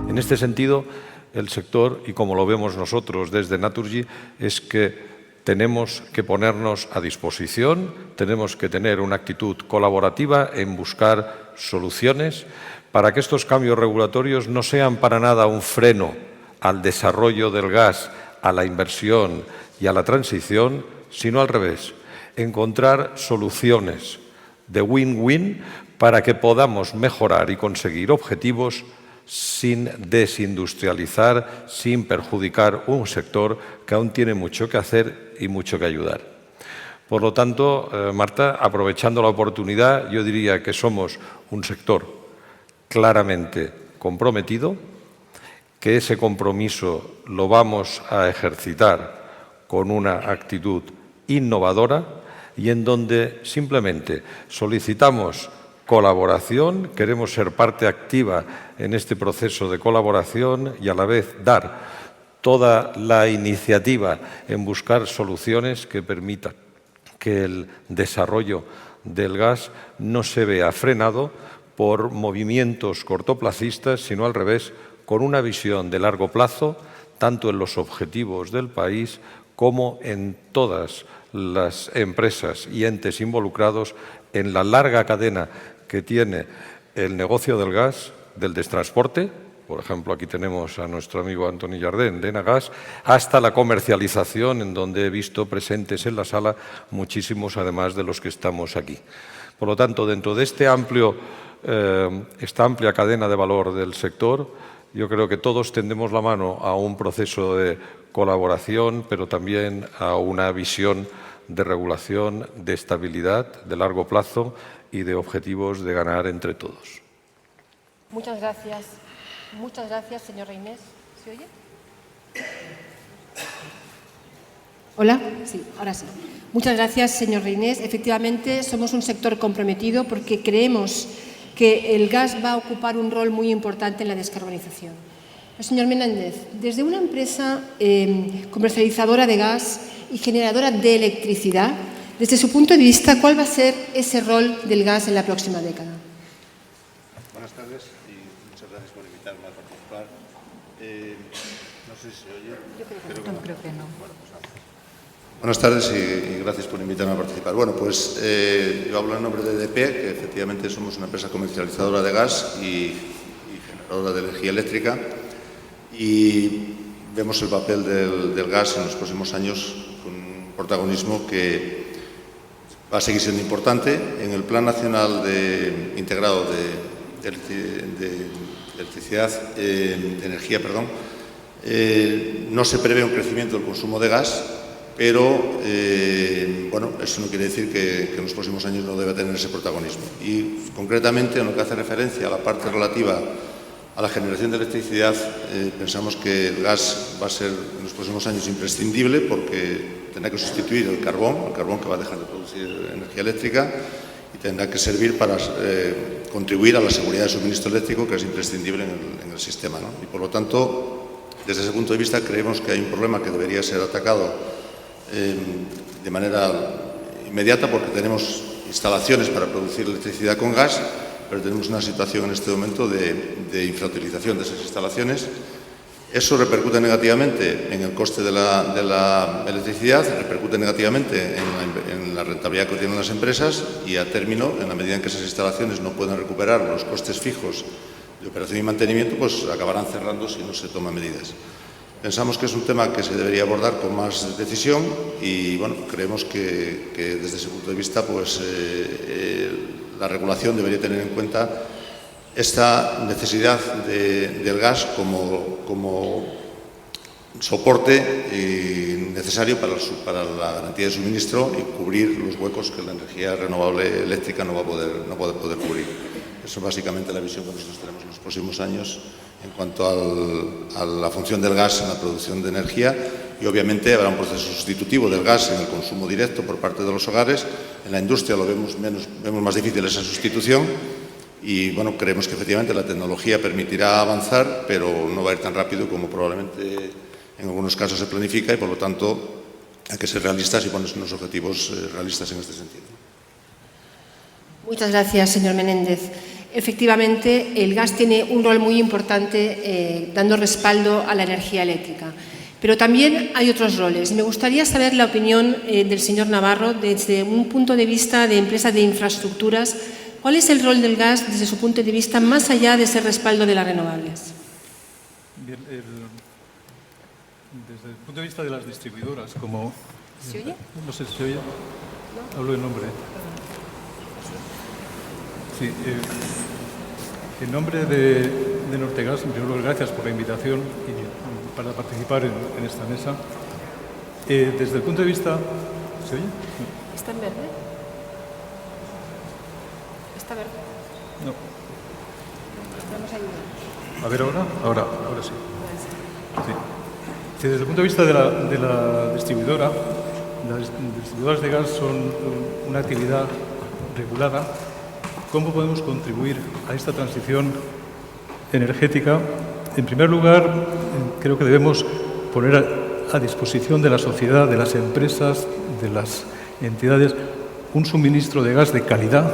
En este sentido, el sector, y como lo vemos nosotros desde Naturgy, es que tenemos que ponernos a disposición, tenemos que tener una actitud colaborativa en buscar soluciones para que estos cambios regulatorios no sean para nada un freno al desarrollo del gas, a la inversión y a la transición, sino al revés, encontrar soluciones de win-win para que podamos mejorar y conseguir objetivos sin desindustrializar, sin perjudicar un sector que aún tiene mucho que hacer y mucho que ayudar. Por lo tanto, Marta, aprovechando la oportunidad, yo diría que somos un sector claramente comprometido, que ese compromiso lo vamos a ejercitar con una actitud innovadora y en donde simplemente solicitamos colaboración, queremos ser parte activa en este proceso de colaboración y a la vez dar toda la iniciativa en buscar soluciones que permitan que el desarrollo del gas no se vea frenado por movimientos cortoplacistas, sino al revés, con una visión de largo plazo, tanto en los objetivos del país como en todas las empresas y entes involucrados en la larga cadena que tiene el negocio del gas, del transporte, por ejemplo, aquí tenemos a nuestro amigo Antoni Jardén de Enagas, hasta la comercialización, en donde he visto presentes en la sala muchísimos, además de los que estamos aquí. Por lo tanto, dentro de esta amplia cadena de valor del sector, yo creo que todos tendemos la mano a un proceso de colaboración, pero también a una visión de regulación, de estabilidad, de largo plazo y de objetivos de ganar entre todos. Muchas gracias. Muchas gracias, señor Reynés. ¿Se oye? Hola, sí, ahora sí. Muchas gracias, señor Reynés. Efectivamente, somos un sector comprometido porque creemos que el gas va a ocupar un rol muy importante en la descarbonización. Señor Menéndez, desde una empresa comercializadora de gas y generadora de electricidad, desde su punto de vista, ¿cuál va a ser ese rol del gas en la próxima década? Buenas tardes y muchas gracias por invitarme a participar. No sé si se oye. Yo creo que no. Bueno, pues nada. Buenas tardes y gracias por invitarme a participar. Bueno, pues yo hablo en nombre de EDP, que efectivamente somos una empresa comercializadora de gas y generadora de energía eléctrica, y vemos el papel del gas en los próximos años con un protagonismo que va a seguir siendo importante. En el Plan Nacional Integrado de Electricidad, de Energía, perdón, no se prevé un crecimiento del consumo de gas, pero bueno, eso no quiere decir que en los próximos años no deba tener ese protagonismo. Y concretamente en lo que hace referencia a la parte relativa a la generación de electricidad, pensamos que el gas va a ser en los próximos años imprescindible porque tendrá que sustituir el carbón que va a dejar de producir energía eléctrica, y tendrá que servir para contribuir a la seguridad de suministro eléctrico, que es imprescindible en el sistema, ¿no? Y por lo tanto, desde ese punto de vista, creemos que hay un problema que debería ser atacado de manera inmediata, porque tenemos instalaciones para producir electricidad con gas, pero tenemos una situación en este momento de infrautilización de esas instalaciones. Eso repercute negativamente en el coste de la electricidad, repercute negativamente en la rentabilidad que tienen las empresas, y a término, en la medida en que esas instalaciones no puedan recuperar los costes fijos de operación y mantenimiento, pues acabarán cerrando si no se toman medidas. Pensamos que es un tema que se debería abordar con más decisión y bueno, creemos que desde ese punto de vista pues, la regulación debería tener en cuenta esta necesidad del gas como soporte necesario para la garantía de suministro y cubrir los huecos que la energía renovable eléctrica no va a poder cubrir. Eso es básicamente la visión que nosotros tenemos en los próximos años en cuanto a la función del gas en la producción de energía, y obviamente habrá un proceso sustitutivo del gas en el consumo directo por parte de los hogares. En la industria lo vemos más difícil esa sustitución. Y bueno, creemos que efectivamente la tecnología permitirá avanzar, pero no va a ir tan rápido como probablemente en algunos casos se planifica, y por lo tanto hay que ser realistas y ponerse unos objetivos realistas en este sentido. Muchas gracias, señor Menéndez. efectivamente el gas tiene un rol muy importante dando respaldo a la energía eléctrica. Pero también hay otros roles. Me gustaría saber la opinión del señor Navarro desde un punto de vista de empresa de infraestructuras. ¿Cuál es el rol del gas desde su punto de vista más allá de ese respaldo de las renovables? Bien, desde el punto de vista de las distribuidoras, como... ¿Se oye? No sé si se oye. Hablo en nombre. Sí, en nombre de Nortegas, en primer lugar, gracias por la invitación y para participar en esta mesa. Desde el punto de vista... ¿Se oye? ¿Está en verde? ¿Está verde? No. Vamos a ayudar. A ver ahora. Ahora sí. Sí. Sí, desde el punto de vista de la distribuidora, las distribuidoras de gas son una actividad regulada. ¿Cómo podemos contribuir a esta transición energética? En primer lugar, creo que debemos poner a disposición de la sociedad, de las empresas, de las entidades, un suministro de gas de calidad,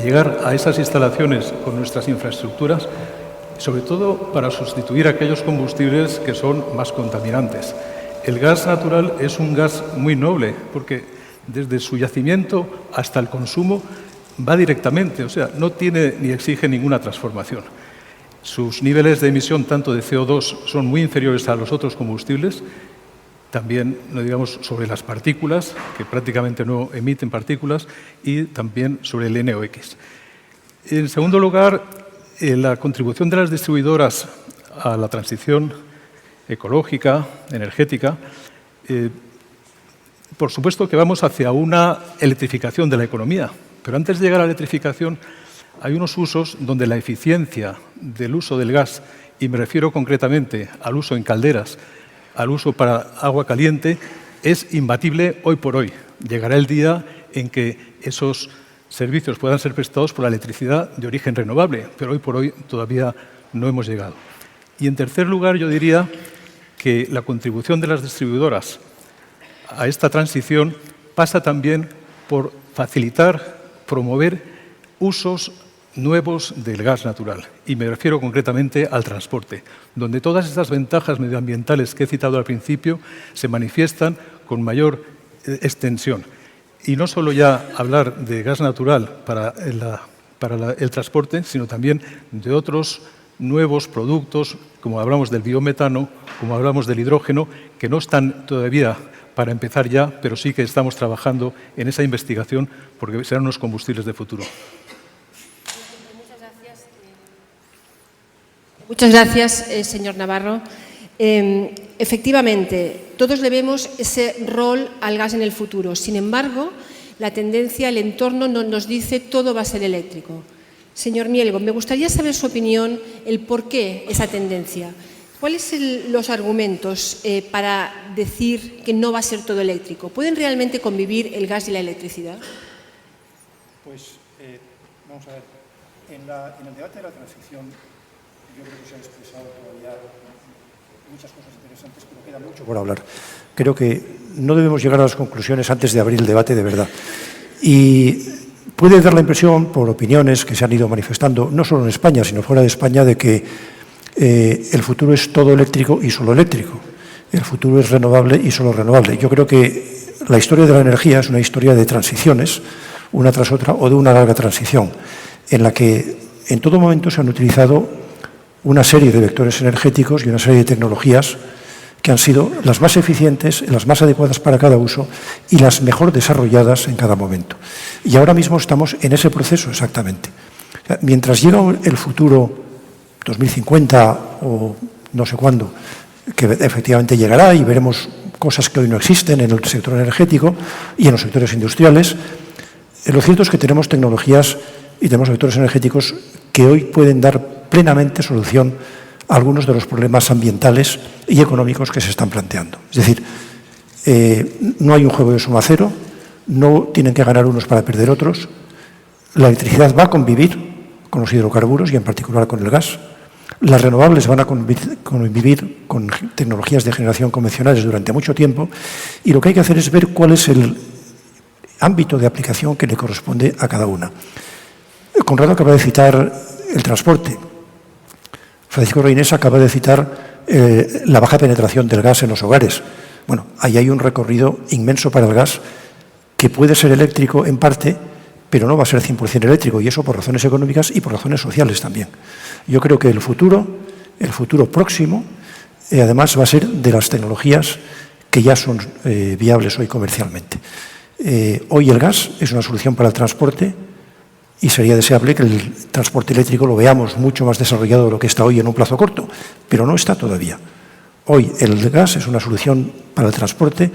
llegar a esas instalaciones con nuestras infraestructuras, sobre todo para sustituir aquellos combustibles que son más contaminantes. El gas natural es un gas muy noble, porque desde su yacimiento hasta el consumo va directamente, o sea, no tiene ni exige ninguna transformación. Sus niveles de emisión, tanto de CO2, son muy inferiores a los otros combustibles. También, no digamos, sobre las partículas, que prácticamente no emiten partículas, y también sobre el NOx. En segundo lugar, la contribución de las distribuidoras a la transición ecológica, energética, por supuesto que vamos hacia una electrificación de la economía, pero antes de llegar a la electrificación hay unos usos donde la eficiencia del uso del gas, y me refiero concretamente al uso en calderas, al uso para agua caliente, es imbatible hoy por hoy. Llegará el día en que esos servicios puedan ser prestados por la electricidad de origen renovable, pero hoy por hoy todavía no hemos llegado. Y en tercer lugar, yo diría que la contribución de las distribuidoras a esta transición pasa también por facilitar, promover usos nuevos del gas natural. Y me refiero concretamente al transporte, donde todas estas ventajas medioambientales que he citado al principio se manifiestan con mayor extensión. Y no solo ya hablar de gas natural para el transporte, sino también de otros nuevos productos, como hablamos del biometano, como hablamos del hidrógeno, que no están todavía para empezar ya, pero sí que estamos trabajando en esa investigación porque serán unos combustibles de futuro. Muchas gracias, señor Navarro. Efectivamente, todos le vemos ese rol al gas en el futuro. Sin embargo, la tendencia, el entorno nos dice todo va a ser eléctrico. Señor Mielgo, me gustaría saber su opinión, el por qué esa tendencia. ¿Cuáles son los argumentos para decir que no va a ser todo eléctrico? ¿Pueden realmente convivir el gas y la electricidad? Pues vamos a ver, en el debate de la transición yo creo que se han expresado todavía muchas cosas interesantes, pero queda mucho por hablar. Creo que no debemos llegar a las conclusiones antes de abrir el debate de verdad. Y puede dar la impresión, por opiniones que se han ido manifestando, no solo en España, sino fuera de España, de que el futuro es todo eléctrico y solo eléctrico. El futuro es renovable y solo renovable. Yo creo que la historia de la energía es una historia de transiciones, una tras otra, o de una larga transición, en la que en todo momento se han utilizado una serie de vectores energéticos y una serie de tecnologías que han sido las más eficientes, las más adecuadas para cada uso y las mejor desarrolladas en cada momento. Y ahora mismo estamos en ese proceso exactamente. O sea, mientras llega el futuro 2050 o no sé cuándo, que efectivamente llegará y veremos cosas que hoy no existen en el sector energético y en los sectores industriales, lo cierto es que tenemos tecnologías y tenemos vectores energéticos que hoy pueden dar plenamente solución a algunos de los problemas ambientales y económicos que se están planteando. Es decir, no hay un juego de suma cero, no tienen que ganar unos para perder otros. La electricidad va a convivir con los hidrocarburos y en particular con el gas. Las renovables van a convivir con tecnologías de generación convencionales durante mucho tiempo y lo que hay que hacer es ver cuál es el ámbito de aplicación que le corresponde a cada una. Conrado acaba de citar el transporte. Francisco Reynés acaba de citar la baja penetración del gas en los hogares. Bueno, ahí hay un recorrido inmenso para el gas que puede ser eléctrico en parte, pero no va a ser 100% eléctrico, y eso por razones económicas y por razones sociales también. Yo creo que el futuro próximo, además, va a ser de las tecnologías que ya son viables hoy comercialmente. Hoy el gas es una solución para el transporte y sería deseable que el transporte eléctrico lo veamos mucho más desarrollado de lo que está hoy en un plazo corto, pero no está todavía. Hoy el gas es una solución para el transporte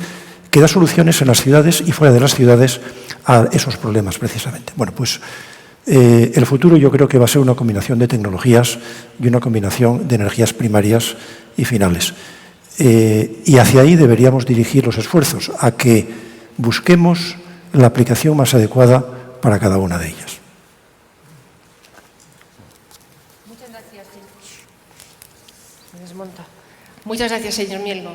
que da soluciones en las ciudades y fuera de las ciudades a esos problemas precisamente. Bueno, pues el futuro yo creo que va a ser una combinación de tecnologías y una combinación de energías primarias y finales. Y hacia ahí deberíamos dirigir los esfuerzos, a que busquemos la aplicación más adecuada para cada una de ellas. Muchas gracias, se desmonta. Muchas gracias, señor Mielgo.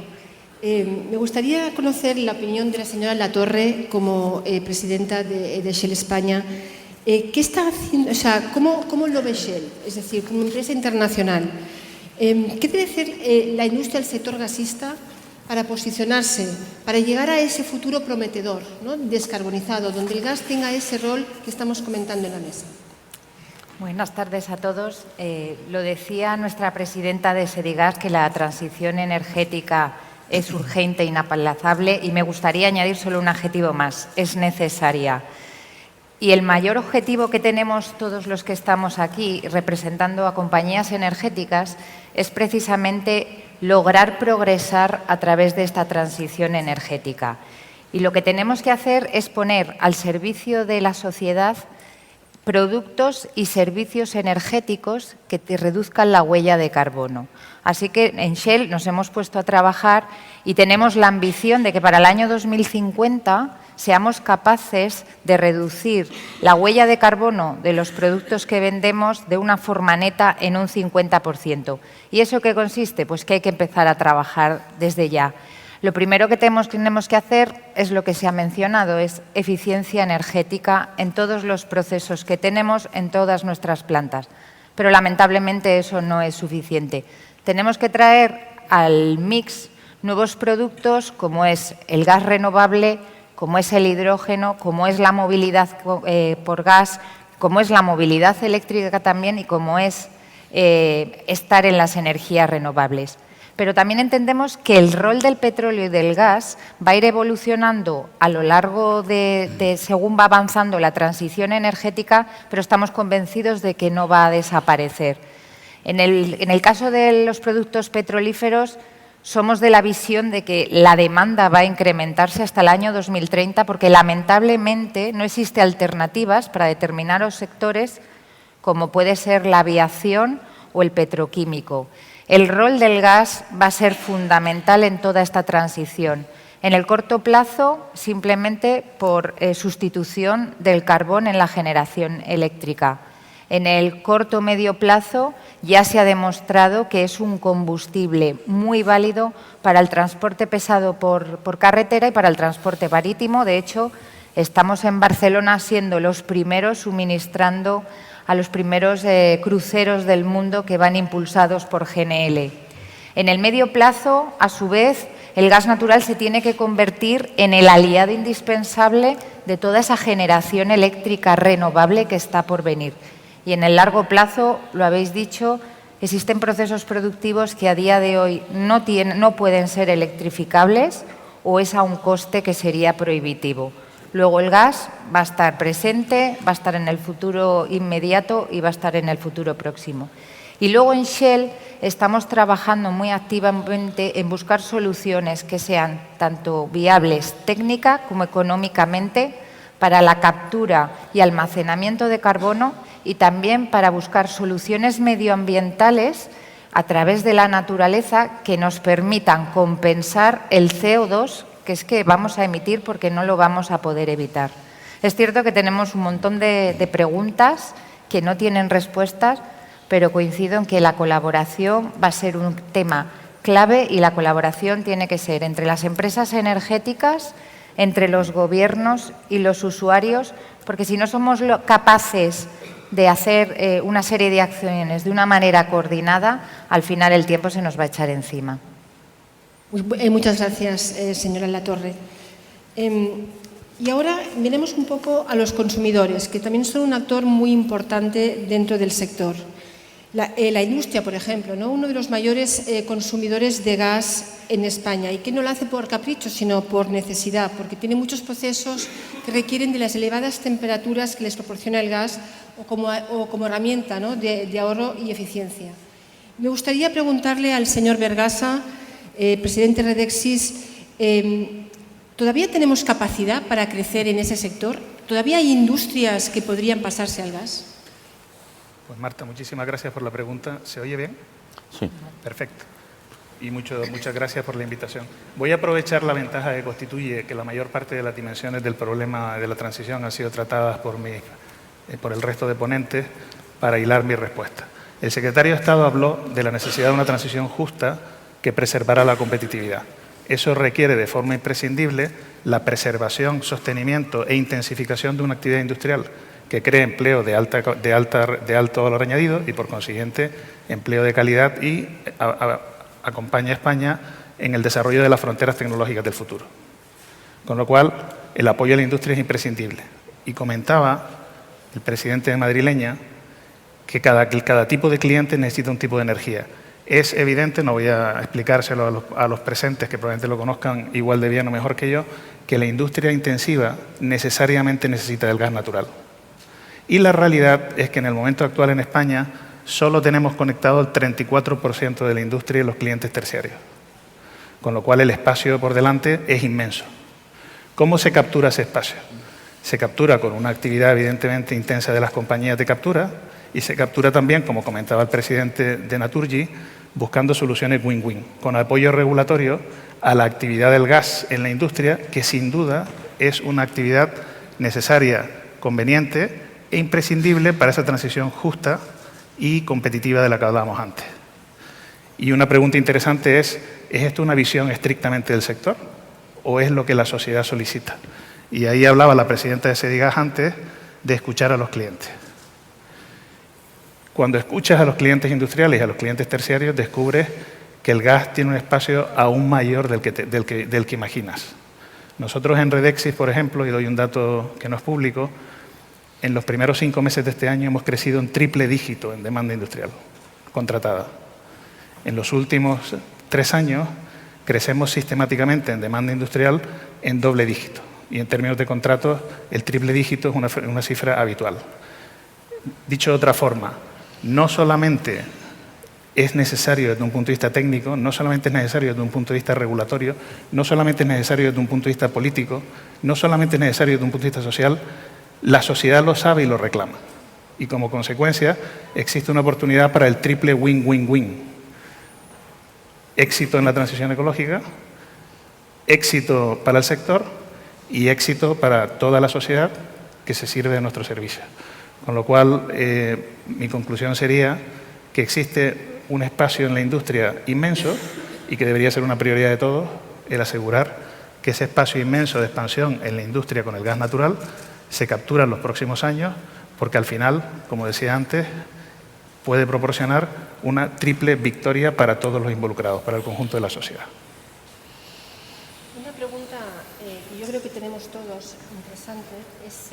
Me gustaría conocer la opinión de la señora Latorre como presidenta de Shell España. ¿Qué está haciendo? O sea, ¿cómo lo ve Shell? Es decir, como empresa internacional. ¿Qué debe hacer la industria del sector gasista para posicionarse, para llegar a ese futuro prometedor, ¿no?, descarbonizado, donde el gas tenga ese rol que estamos comentando en la mesa? Buenas tardes a todos. Lo decía nuestra presidenta de Sedigas, que la transición energética es urgente, inaplazable, y me gustaría añadir solo un adjetivo más: es necesaria. Y el mayor objetivo que tenemos todos los que estamos aquí representando a compañías energéticas es precisamente lograr progresar a través de esta transición energética. Y lo que tenemos que hacer es poner al servicio de la sociedad productos y servicios energéticos que te reduzcan la huella de carbono. Así que en Shell nos hemos puesto a trabajar y tenemos la ambición de que para el año 2050 seamos capaces de reducir la huella de carbono de los productos que vendemos de una forma neta en un 50%. ¿Y eso qué consiste? Pues que hay que empezar a trabajar desde ya. Lo primero que tenemos que hacer es lo que se ha mencionado, es eficiencia energética en todos los procesos que tenemos, en todas nuestras plantas. Pero lamentablemente eso no es suficiente. Tenemos que traer al mix nuevos productos como es el gas renovable, como es el hidrógeno, como es la movilidad por gas, como es la movilidad eléctrica también y como es estar en las energías renovables. Pero también entendemos que el rol del petróleo y del gas va a ir evolucionando a lo largo según va avanzando la transición energética, pero estamos convencidos de que no va a desaparecer. En el caso de los productos petrolíferos, somos de la visión de que la demanda va a incrementarse hasta el año 2030 porque lamentablemente no existe alternativas para determinados sectores como puede ser la aviación o el petroquímico. El rol del gas va a ser fundamental en toda esta transición. En el corto plazo, simplemente por sustitución del carbón en la generación eléctrica. En el corto medio plazo ya se ha demostrado que es un combustible muy válido para el transporte pesado por carretera y para el transporte marítimo. De hecho, estamos en Barcelona siendo los primeros suministrando a los primeros cruceros del mundo que van impulsados por GNL. En el medio plazo, a su vez, el gas natural se tiene que convertir en el aliado indispensable de toda esa generación eléctrica renovable que está por venir. Y en el largo plazo, lo habéis dicho, existen procesos productivos que a día de hoy no pueden ser electrificables o es a un coste que sería prohibitivo. Luego el gas va a estar presente, va a estar en el futuro inmediato y va a estar en el futuro próximo. Y luego en Shell estamos trabajando muy activamente en buscar soluciones que sean tanto viables técnica como económicamente para la captura y almacenamiento de carbono y también para buscar soluciones medioambientales a través de la naturaleza que nos permitan compensar el CO2 que es que vamos a emitir porque no lo vamos a poder evitar. Es cierto que tenemos un montón de preguntas que no tienen respuestas, pero coincido en que la colaboración va a ser un tema clave y la colaboración tiene que ser entre las empresas energéticas, entre los gobiernos y los usuarios, porque si no somos capaces de hacer una serie de acciones de una manera coordinada, al final el tiempo se nos va a echar encima. Muchas gracias, señora Latorre. Y ahora miremos un poco a los consumidores, que también son un actor muy importante dentro del sector. La industria, por ejemplo, ¿no? Uno de los mayores consumidores de gas en España, y que no lo hace por capricho, sino por necesidad, porque tiene muchos procesos que requieren de las elevadas temperaturas que les proporciona el gas o como herramienta, ¿no? de ahorro y eficiencia. Me gustaría preguntarle al señor Bergasa, presidente de Redexis, ¿todavía tenemos capacidad para crecer en ese sector? ¿Todavía hay industrias que podrían pasarse al gas? Pues Marta, muchísimas gracias por la pregunta. ¿Se oye bien? Sí. Perfecto. Y muchas gracias por la invitación. Voy a aprovechar la ventaja que constituye que la mayor parte de las dimensiones del problema de la transición han sido tratadas por el resto de ponentes para hilar mi respuesta. El secretario de Estado habló de la necesidad de una transición justa que preservará la competitividad. Eso requiere de forma imprescindible la preservación, sostenimiento e intensificación de una actividad industrial que cree empleo de alto valor añadido y, por consiguiente, empleo de calidad y acompaña a España en el desarrollo de las fronteras tecnológicas del futuro. Con lo cual, el apoyo a la industria es imprescindible. Y comentaba el presidente de Madrileña que cada tipo de cliente necesita un tipo de energía. Es evidente, no voy a explicárselo a los presentes, que probablemente lo conozcan igual de bien o mejor que yo, que la industria intensiva necesariamente necesita del gas natural. Y la realidad es que en el momento actual en España solo tenemos conectado el 34% de la industria y los clientes terciarios, con lo cual el espacio por delante es inmenso. ¿Cómo se captura ese espacio? Se captura con una actividad evidentemente intensa de las compañías de captura y se captura también, como comentaba el presidente de Naturgy, buscando soluciones win-win, con apoyo regulatorio a la actividad del gas en la industria, que sin duda es una actividad necesaria, conveniente e imprescindible para esa transición justa y competitiva de la que hablábamos antes. Y una pregunta interesante ¿es esto una visión estrictamente del sector o es lo que la sociedad solicita? Y ahí hablaba la presidenta de Sedigas antes de escuchar a los clientes. Cuando escuchas a los clientes industriales y a los clientes terciarios, descubres que el gas tiene un espacio aún mayor del que imaginas. Nosotros en Redexis, por ejemplo, y doy un dato que no es público, en los primeros 5 meses de este año hemos crecido en triple dígito en demanda industrial contratada. En los últimos 3 años crecemos sistemáticamente en demanda industrial en doble dígito. Y en términos de contratos, el triple dígito es una cifra habitual. Dicho de otra forma, no solamente es necesario desde un punto de vista técnico, no solamente es necesario desde un punto de vista regulatorio, no solamente es necesario desde un punto de vista político, no solamente es necesario desde un punto de vista social, la sociedad lo sabe y lo reclama. Y como consecuencia existe una oportunidad para el triple win-win-win. Éxito en la transición ecológica, éxito para el sector y éxito para toda la sociedad que se sirve de nuestro servicio. Con lo cual, mi conclusión sería que existe un espacio en la industria inmenso y que debería ser una prioridad de todos el asegurar que ese espacio inmenso de expansión en la industria con el gas natural se captura en los próximos años, porque al final, como decía antes, puede proporcionar una triple victoria para todos los involucrados, para el conjunto de la sociedad. Una pregunta que yo creo que tenemos todos interesante es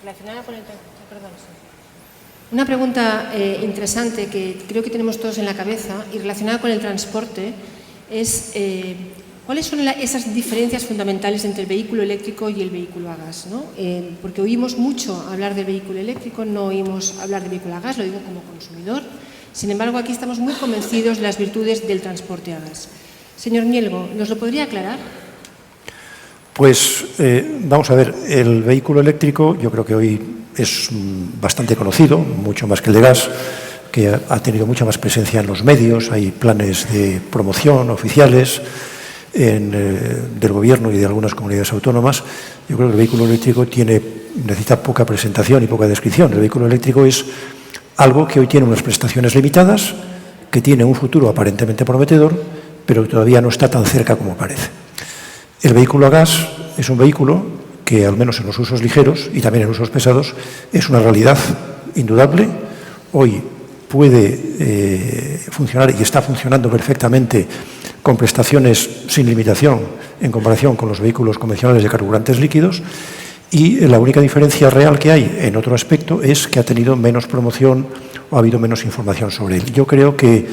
relacionada con el... Perdón, sí. Una pregunta interesante que creo que tenemos todos en la cabeza y relacionada con el transporte es ¿cuáles son esas diferencias fundamentales entre el vehículo eléctrico y el vehículo a gas? ¿No? Porque oímos mucho hablar del vehículo eléctrico, no oímos hablar del vehículo a gas, lo digo como consumidor. Sin embargo, aquí estamos muy convencidos de las virtudes del transporte a gas. Señor Mielgo, ¿nos lo podría aclarar? Pues vamos a ver, el vehículo eléctrico yo creo que hoy es bastante conocido, mucho más que el de gas, que ha tenido mucha más presencia en los medios, hay planes de promoción oficiales del gobierno y de algunas comunidades autónomas. Yo creo que el vehículo eléctrico necesita poca presentación y poca descripción. El vehículo eléctrico es algo que hoy tiene unas prestaciones limitadas, que tiene un futuro aparentemente prometedor, pero que todavía no está tan cerca como parece. El vehículo a gas es un vehículo que, al menos en los usos ligeros y también en usos pesados, es una realidad indudable. Hoy puede funcionar y está funcionando perfectamente con prestaciones sin limitación en comparación con los vehículos convencionales de carburantes líquidos, y la única diferencia real que hay en otro aspecto es que ha tenido menos promoción o ha habido menos información sobre él. Yo creo que,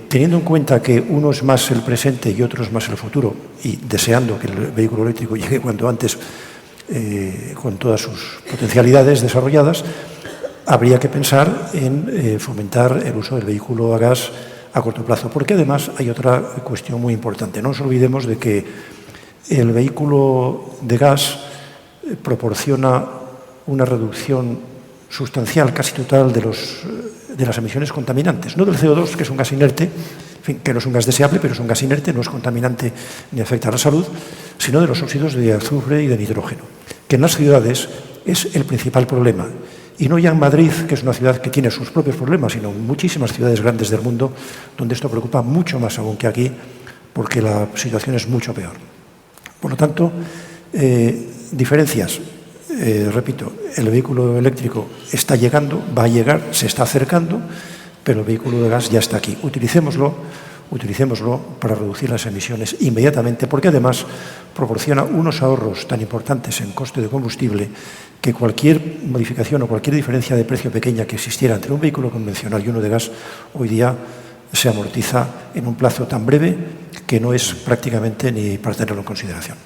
teniendo en cuenta que uno es más el presente y otro es más el futuro, y deseando que el vehículo eléctrico llegue cuanto antes con todas sus potencialidades desarrolladas, habría que pensar en fomentar el uso del vehículo a gas a corto plazo, porque además hay otra cuestión muy importante. No nos olvidemos de que el vehículo de gas proporciona una reducción sustancial, casi total, de las emisiones contaminantes, no del CO2, que es un gas inerte, en fin, que no es un gas deseable, pero es un gas inerte, no es contaminante ni afecta a la salud, sino de los óxidos de azufre y de nitrógeno, que en las ciudades es el principal problema. Y no ya en Madrid, que es una ciudad que tiene sus propios problemas, sino en muchísimas ciudades grandes del mundo, donde esto preocupa mucho más aún que aquí, porque la situación es mucho peor. Por lo tanto, diferencias. Repito, el vehículo eléctrico está llegando, va a llegar, se está acercando, pero el vehículo de gas ya está aquí. Utilicémoslo para reducir las emisiones inmediatamente, porque además proporciona unos ahorros tan importantes en coste de combustible que cualquier modificación o cualquier diferencia de precio pequeña que existiera entre un vehículo convencional y uno de gas, hoy día se amortiza en un plazo tan breve que no es prácticamente ni para tenerlo en consideración.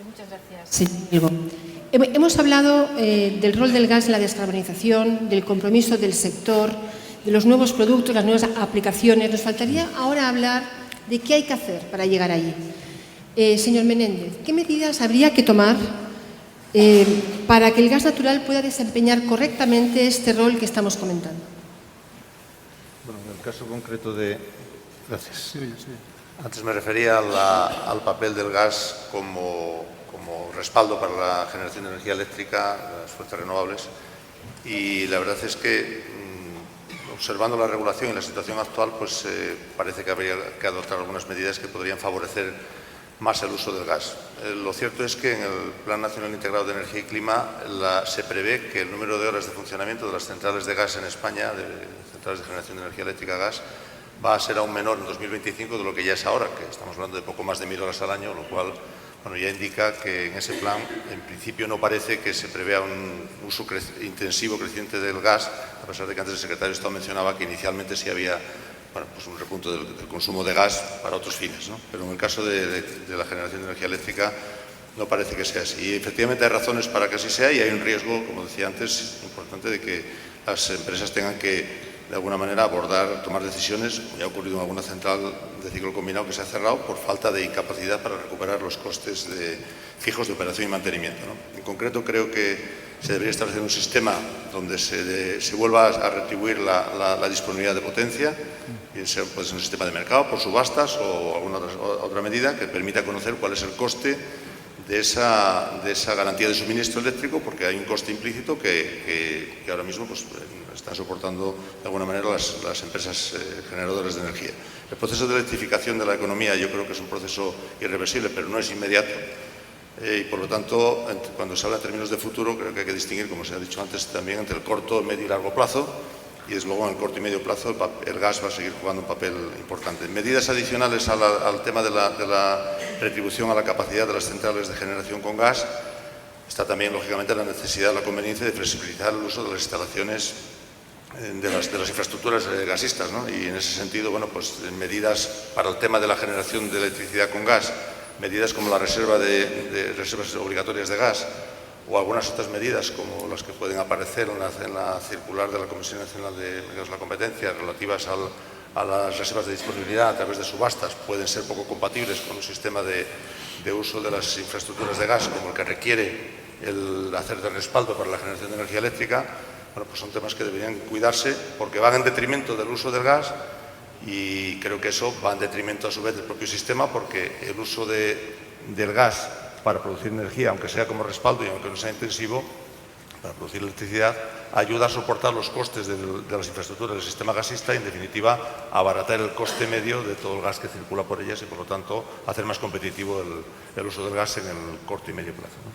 Muchas gracias, señor. Hemos hablado del rol del gas en la descarbonización, del compromiso del sector, de los nuevos productos, las nuevas aplicaciones. Nos faltaría ahora hablar de qué hay que hacer para llegar allí. Señor Menéndez, ¿qué medidas habría que tomar para que el gas natural pueda desempeñar correctamente este rol que estamos comentando? Bueno, en el caso concreto de... Gracias. Sí. Antes me refería al papel del gas como respaldo para la generación de energía eléctrica, las fuentes renovables, y la verdad es que observando la regulación y la situación actual, pues parece que habría que adoptar algunas medidas que podrían favorecer más el uso del gas. Lo cierto es que en el Plan Nacional Integrado de Energía y Clima se prevé que el número de horas de funcionamiento de las centrales de gas en España, de centrales de generación de energía eléctrica a gas, va a ser aún menor en 2025 de lo que ya es ahora, que estamos hablando de poco más de 1000 horas al año, lo cual ya indica que en ese plan, en principio, no parece que se prevea un uso intensivo creciente del gas, a pesar de que antes el secretario de Estado mencionaba que inicialmente sí había pues un repunte del consumo de gas para otros fines, ¿no? Pero en el caso de la generación de energía eléctrica no parece que sea así. Y efectivamente hay razones para que así sea, y hay un riesgo, como decía antes, importante de que las empresas tengan que de alguna manera tomar decisiones, como ya ha ocurrido en alguna central de ciclo combinado que se ha cerrado por falta de incapacidad para recuperar los costes fijos de operación y mantenimiento, ¿no? En concreto, creo que se debería establecer un sistema donde se vuelva a retribuir la disponibilidad de potencia, bien sea puede ser un sistema de mercado por subastas o alguna otra medida que permita conocer cuál es el coste de esa garantía de suministro eléctrico, porque hay un coste implícito que ahora mismo pues, están soportando de alguna manera las empresas generadoras de energía. El proceso de electrificación de la economía yo creo que es un proceso irreversible, pero no es inmediato. Y por lo tanto, cuando se habla en términos de futuro, creo que hay que distinguir, como se ha dicho antes, también entre el corto, medio y largo plazo. Y desde luego en el corto y medio plazo el gas va a seguir jugando un papel importante. Medidas adicionales al tema de la retribución a la capacidad de las centrales de generación con gas, está también lógicamente la necesidad, la conveniencia de flexibilizar el uso de las instalaciones de las infraestructuras gasistas, ¿no? Y en ese sentido, bueno, pues medidas para el tema de la generación de electricidad con gas, medidas como la reserva de reservas obligatorias de gas, o algunas otras medidas como las que pueden aparecer en la circular de la Comisión Nacional de la Competencia relativas a las reservas de disponibilidad a través de subastas, pueden ser poco compatibles con un sistema de uso de las infraestructuras de gas como el que requiere el hacer de respaldo para la generación de energía eléctrica. Bueno, pues son temas que deberían cuidarse porque van en detrimento del uso del gas, y creo que eso va en detrimento a su vez del propio sistema, porque el uso del gas para producir energía, aunque sea como respaldo y aunque no sea intensivo, para producir electricidad, ayuda a soportar los costes de las infraestructuras del sistema gasista y, en definitiva, abaratar el coste medio de todo el gas que circula por ellas y, por lo tanto, hacer más competitivo el uso del gas en el corto y medio plazo, ¿no?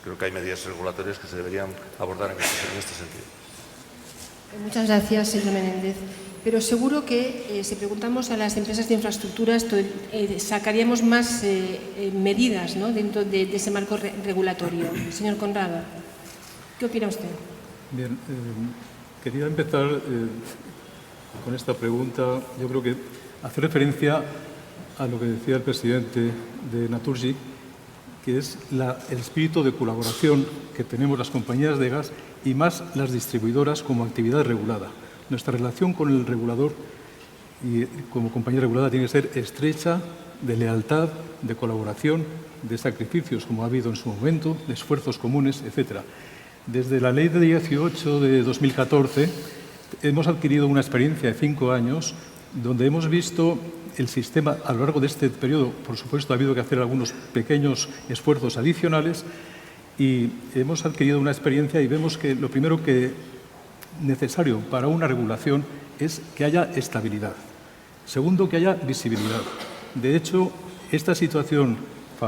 Creo que hay medidas regulatorias que se deberían abordar en este sentido. Muchas gracias, señor Menéndez. Pero seguro que si preguntamos a las empresas de infraestructuras sacaríamos más medidas, ¿no?, dentro de ese marco regulatorio. Señor Conrado, ¿qué opina usted? Bien, quería empezar con esta pregunta. Yo creo que hace referencia a lo que decía el presidente de Naturgy, que es el espíritu de colaboración que tenemos las compañías de gas y más las distribuidoras como actividad regulada. Nuestra relación con el regulador y como compañía regulada tiene que ser estrecha, de lealtad, de colaboración, de sacrificios, como ha habido en su momento, de esfuerzos comunes, etc. Desde la Ley de 18 de 2014 hemos adquirido una experiencia de 5 años donde hemos visto el sistema a lo largo de este periodo. Por supuesto, ha habido que hacer algunos pequeños esfuerzos adicionales y hemos adquirido una experiencia y vemos que lo primero que necesario para una regulación es que haya estabilidad. Segundo, que haya visibilidad. De hecho, esta situación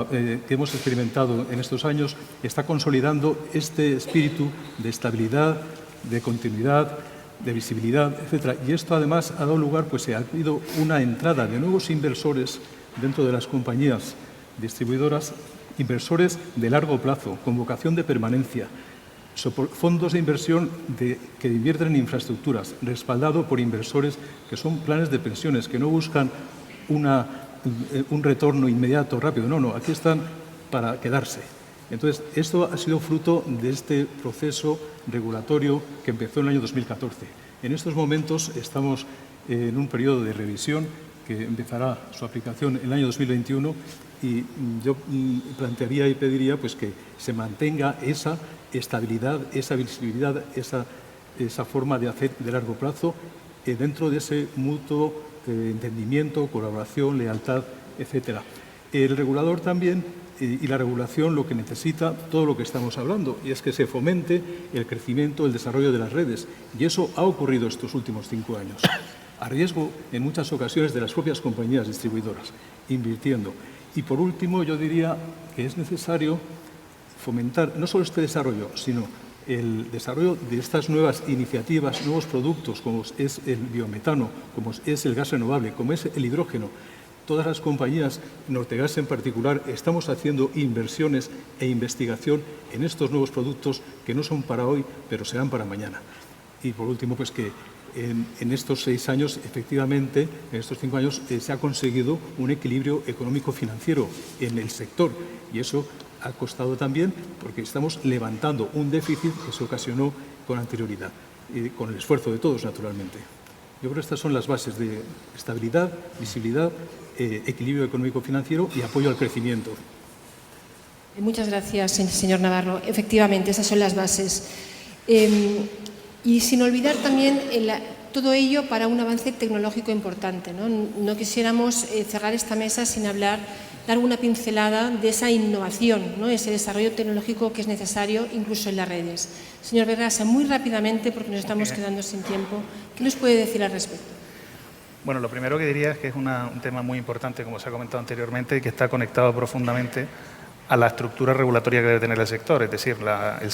que hemos experimentado en estos años está consolidando este espíritu de estabilidad, de continuidad, de visibilidad, etc. Y esto además ha dado lugar, pues ha habido una entrada de nuevos inversores dentro de las compañías distribuidoras, inversores de largo plazo, con vocación de permanencia, fondos de inversión que invierten en infraestructuras, respaldado por inversores que son planes de pensiones, que no buscan un retorno inmediato, rápido. No, aquí están para quedarse. Entonces, esto ha sido fruto de este proceso regulatorio que empezó en el año 2014. En estos momentos estamos en un periodo de revisión que empezará su aplicación en el año 2021 y yo plantearía y pediría pues, que se mantenga esa estabilidad, esa visibilidad, esa forma de hacer de largo plazo dentro de ese mutuo entendimiento, colaboración, lealtad, etc. El regulador también y la regulación lo que necesita, todo lo que estamos hablando, y es que se fomente el crecimiento, el desarrollo de las redes. Y eso ha ocurrido estos últimos 5 años, a riesgo en muchas ocasiones de las propias compañías distribuidoras, invirtiendo. Y por último, yo diría que es necesario fomentar no solo este desarrollo, sino el desarrollo de estas nuevas iniciativas, nuevos productos, como es el biometano, como es el gas renovable, como es el hidrógeno. Todas las compañías, Nortegas en particular, estamos haciendo inversiones e investigación en estos nuevos productos que no son para hoy, pero serán para mañana. Y por último, pues que en estos 6 años, efectivamente, en estos 5 años, se ha conseguido un equilibrio económico-financiero en el sector. Y eso ha costado también porque estamos levantando un déficit que se ocasionó con anterioridad, y con el esfuerzo de todos, naturalmente. Yo creo que estas son las bases de estabilidad, visibilidad, equilibrio económico-financiero y apoyo al crecimiento. Muchas gracias, señor Navarro. Efectivamente, esas son las bases. Y sin olvidar también todo ello para un avance tecnológico importante, ¿no? No quisiéramos cerrar esta mesa sin dar una pincelada de esa innovación, ¿no?, ese desarrollo tecnológico que es necesario incluso en las redes. Señor Berrasa, muy rápidamente, porque nos estamos quedando sin tiempo, ¿qué nos puede decir al respecto? Bueno, lo primero que diría es que es un tema muy importante, como se ha comentado anteriormente, y que está conectado profundamente a la estructura regulatoria que debe tener el sector. Es decir, el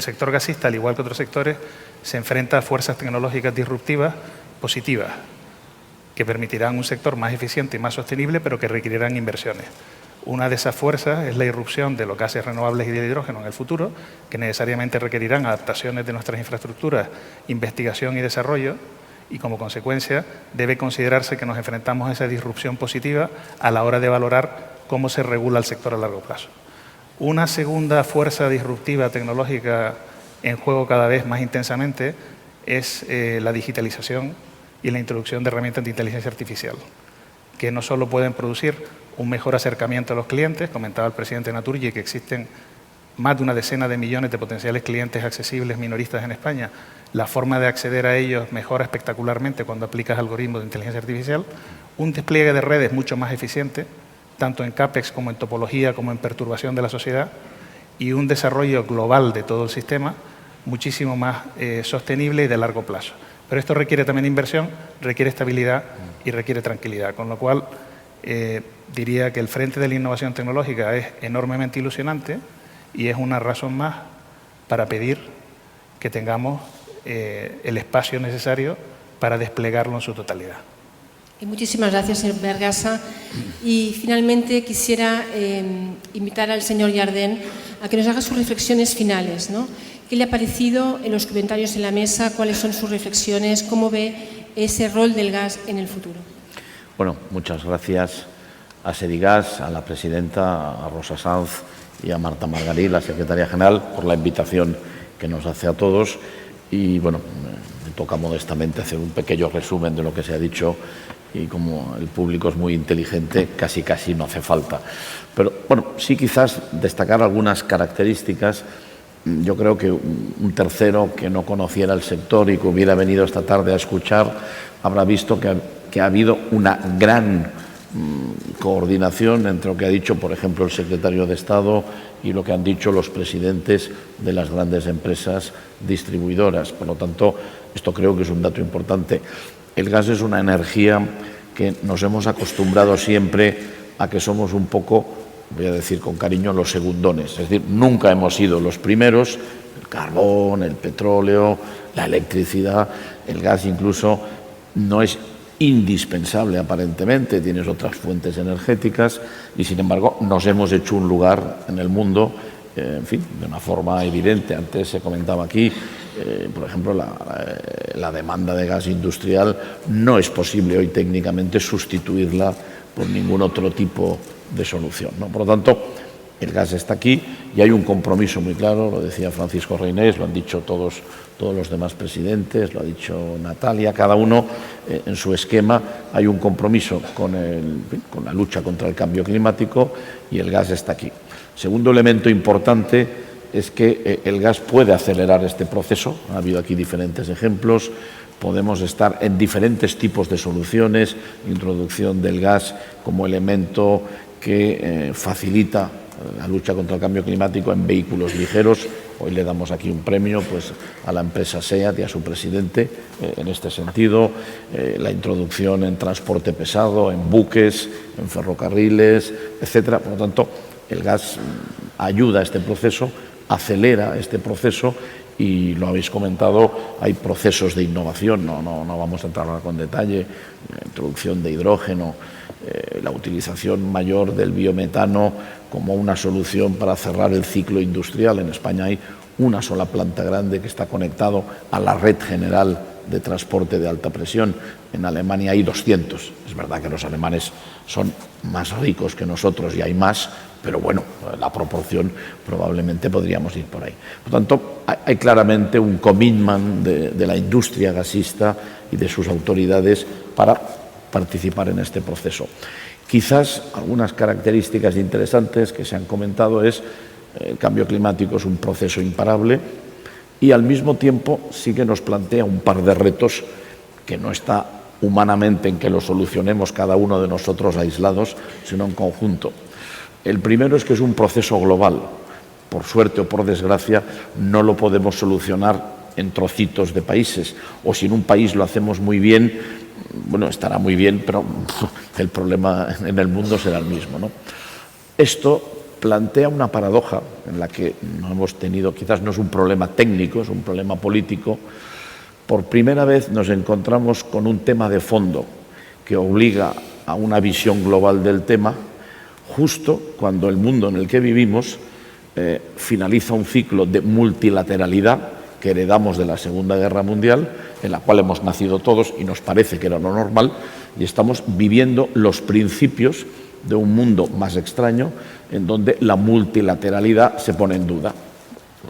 sector gasista, al igual que otros sectores, se enfrenta a fuerzas tecnológicas disruptivas positivas, que permitirán un sector más eficiente y más sostenible, pero que requerirán inversiones. Una de esas fuerzas es la irrupción de los gases renovables y del hidrógeno en el futuro, que necesariamente requerirán adaptaciones de nuestras infraestructuras, investigación y desarrollo, y como consecuencia debe considerarse que nos enfrentamos a esa disrupción positiva a la hora de valorar cómo se regula el sector a largo plazo. Una segunda fuerza disruptiva tecnológica en juego cada vez más intensamente es la digitalización y la introducción de herramientas de inteligencia artificial, que no solo pueden producir un mejor acercamiento a los clientes, comentaba el presidente Naturgy que existen más de una decena de millones de potenciales clientes accesibles minoristas en España. La forma de acceder a ellos mejora espectacularmente cuando aplicas algoritmos de inteligencia artificial, un despliegue de redes mucho más eficiente, tanto en CAPEX como en topología, como en perturbación de la sociedad, y un desarrollo global de todo el sistema muchísimo más sostenible y de largo plazo. Pero esto requiere también inversión, requiere estabilidad y requiere tranquilidad, con lo cual diría que el frente de la innovación tecnológica es enormemente ilusionante y es una razón más para pedir que tengamos el espacio necesario para desplegarlo en su totalidad. Muchísimas gracias, señor Bergasa. Y finalmente quisiera invitar al señor Jardén a que nos haga sus reflexiones finales, ¿no? ¿Qué le ha parecido en los comentarios en la mesa? ¿Cuáles son sus reflexiones? ¿Cómo ve ese rol del gas en el futuro? Bueno, muchas gracias a Sedigas, a la presidenta, a Rosa Sanz y a Marta Margarí, la secretaria general, por la invitación que nos hace a todos. Y bueno, me toca modestamente hacer un pequeño resumen de lo que se ha dicho y como el público es muy inteligente, casi no hace falta. Pero bueno, sí quizás destacar algunas características. Yo creo que un tercero que no conociera el sector y que hubiera venido esta tarde a escuchar habrá visto que ha habido una gran coordinación entre lo que ha dicho, por ejemplo, el secretario de Estado y lo que han dicho los presidentes de las grandes empresas distribuidoras. Por lo tanto, esto creo que es un dato importante. El gas es una energía que nos hemos acostumbrado siempre a que somos un poco, voy a decir con cariño, los segundones. Es decir, nunca hemos sido los primeros. El carbón, el petróleo, la electricidad, el gas incluso no es indispensable aparentemente, tienes otras fuentes energéticas y sin embargo nos hemos hecho un lugar en el mundo, en fin, de una forma evidente. Antes se comentaba aquí, por ejemplo, la demanda de gas industrial no es posible hoy técnicamente sustituirla por ningún otro tipo de solución, ¿no? Por lo tanto, el gas está aquí y hay un compromiso muy claro, lo decía Francisco Reynés, lo han dicho todos los demás presidentes, lo ha dicho Natalia, cada uno en su esquema. Hay un compromiso con la lucha contra el cambio climático y el gas está aquí. Segundo elemento importante es que el gas puede acelerar este proceso. Ha habido aquí diferentes ejemplos. Podemos estar en diferentes tipos de soluciones, introducción del gas como elemento que facilita la lucha contra el cambio climático en vehículos ligeros. Hoy le damos aquí un premio pues, a la empresa SEAT y a su presidente en este sentido. La introducción en transporte pesado, en buques, en ferrocarriles, etcétera. Por lo tanto, el gas ayuda a este proceso, acelera este proceso y lo habéis comentado, hay procesos de innovación, no vamos a entrar ahora con detalle, la introducción de hidrógeno, la utilización mayor del biometano como una solución para cerrar el ciclo industrial. En España hay una sola planta grande que está conectado a la red general de transporte de alta presión. En Alemania hay 200. Es verdad que los alemanes son más ricos que nosotros y hay más, pero bueno, la proporción probablemente podríamos ir por ahí. Por tanto, hay claramente un commitment de la industria gasista y de sus autoridades para participar en este proceso. Quizás algunas características interesantes que se han comentado es el cambio climático es un proceso imparable y al mismo tiempo sí que nos plantea un par de retos que no está humanamente en que los solucionemos cada uno de nosotros aislados, sino en conjunto. El primero es que es un proceso global. Por suerte o por desgracia, no lo podemos solucionar en trocitos de países. O si en un país lo hacemos muy bien, bueno, estará muy bien, pero el problema en el mundo será el mismo, ¿no? Esto plantea una paradoja en la que no hemos tenido, quizás no es un problema técnico, es un problema político. Por primera vez nos encontramos con un tema de fondo que obliga a una visión global del tema, justo cuando el mundo en el que vivimos finaliza un ciclo de multilateralidad que heredamos de la Segunda Guerra Mundial, en la cual hemos nacido todos y nos parece que era lo normal, y estamos viviendo los principios de un mundo más extraño en donde la multilateralidad se pone en duda.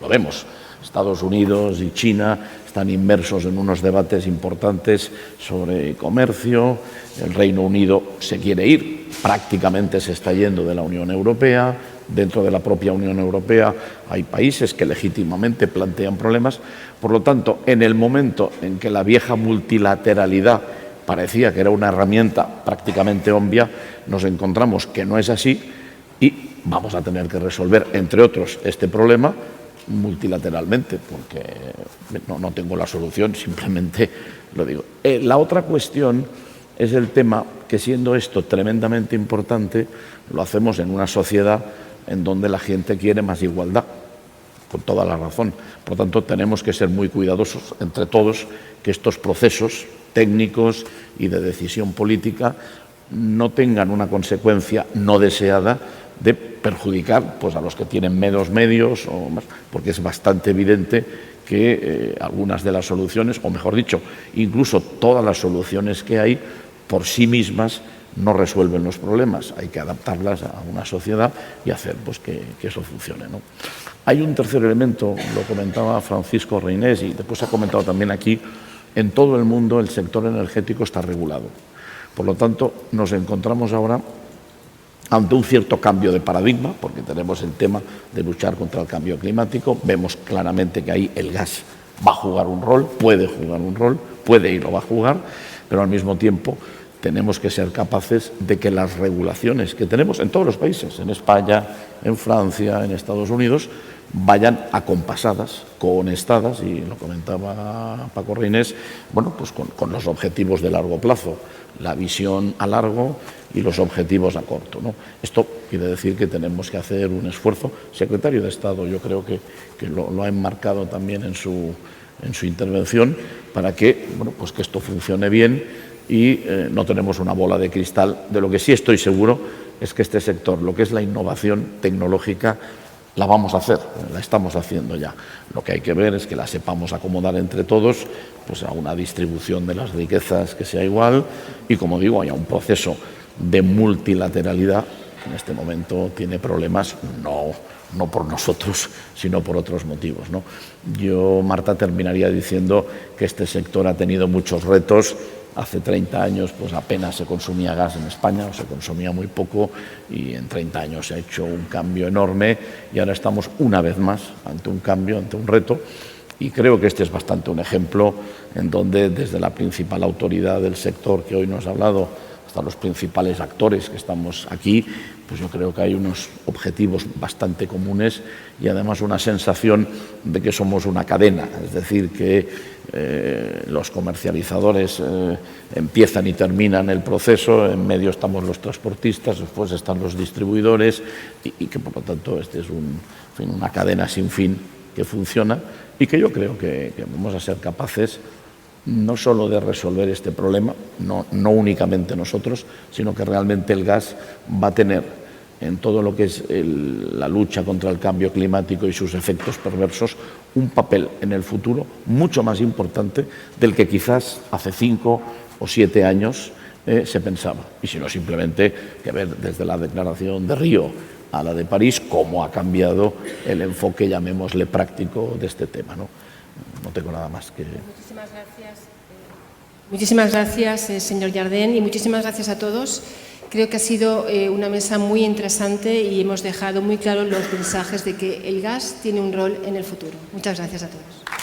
Lo vemos. Estados Unidos y China están inmersos en unos debates importantes sobre comercio. El Reino Unido se quiere ir, prácticamente se está yendo de la Unión Europea. Dentro de la propia Unión Europea hay países que legítimamente plantean problemas. Por lo tanto, en el momento en que la vieja multilateralidad parecía que era una herramienta prácticamente obvia, nos encontramos que no es así y vamos a tener que resolver, entre otros, este problema multilateralmente, porque no tengo la solución, simplemente lo digo. La otra cuestión es el tema que, siendo esto tremendamente importante, lo hacemos en una sociedad en donde la gente quiere más igualdad, con toda la razón. Por lo tanto, tenemos que ser muy cuidadosos entre todos que estos procesos técnicos y de decisión política no tengan una consecuencia no deseada de perjudicar pues, a los que tienen menos medios, o más, porque es bastante evidente que algunas de las soluciones, o mejor dicho, incluso todas las soluciones que hay, por sí mismas no resuelven los problemas. Hay que adaptarlas a una sociedad y hacer pues, que eso funcione, ¿no? Hay un tercer elemento, lo comentaba Francisco Reynés y después se ha comentado también aquí, en todo el mundo el sector energético está regulado. Por lo tanto, nos encontramos ahora ante un cierto cambio de paradigma, porque tenemos el tema de luchar contra el cambio climático, vemos claramente que ahí el gas va a jugar un rol, puede jugar un rol, puede y lo va a jugar, pero al mismo tiempo tenemos que ser capaces de que las regulaciones que tenemos en todos los países, en España, en Francia, en Estados Unidos, vayan acompasadas, cohonestadas, y lo comentaba Paco Reynés, bueno, pues con los objetivos de largo plazo, la visión a largo y los objetivos a corto, ¿no? Esto quiere decir que tenemos que hacer un esfuerzo. El secretario de Estado yo creo que lo ha enmarcado también en su intervención para que, bueno, pues que esto funcione bien y no tenemos una bola de cristal. De lo que sí estoy seguro es que este sector, lo que es la innovación tecnológica, la vamos a hacer, la estamos haciendo ya. Lo que hay que ver es que la sepamos acomodar entre todos, pues a una distribución de las riquezas que sea igual y, como digo, haya un proceso de multilateralidad que en este momento tiene problemas, no por nosotros, sino por otros motivos, ¿no? Yo, Marta, terminaría diciendo que este sector ha tenido muchos retos. Hace 30 años pues apenas se consumía gas en España, o se consumía muy poco, y en 30 años se ha hecho un cambio enorme y ahora estamos una vez más ante un cambio, ante un reto, y creo que este es bastante un ejemplo en donde desde la principal autoridad del sector que hoy nos ha hablado hasta los principales actores que estamos aquí, pues yo creo que hay unos objetivos bastante comunes y además una sensación de que somos una cadena, es decir, que los comercializadores empiezan y terminan el proceso, en medio estamos los transportistas, después están los distribuidores y que por lo tanto este es una cadena sin fin que funciona y que yo creo que vamos a ser capaces no solo de resolver este problema, no únicamente nosotros, sino que realmente el gas va a tener en todo lo que es la lucha contra el cambio climático y sus efectos perversos un papel en el futuro mucho más importante del que quizás hace 5 o 7 años se pensaba. Y si no, simplemente que ver desde la declaración de Río a la de París cómo ha cambiado el enfoque, llamémosle práctico, de este tema, ¿no? No tengo nada más que... Muchísimas gracias. Muchísimas gracias, señor Jardén, y muchísimas gracias a todos. Creo que ha sido una mesa muy interesante y hemos dejado muy claros los mensajes de que el gas tiene un rol en el futuro. Muchas gracias a todos.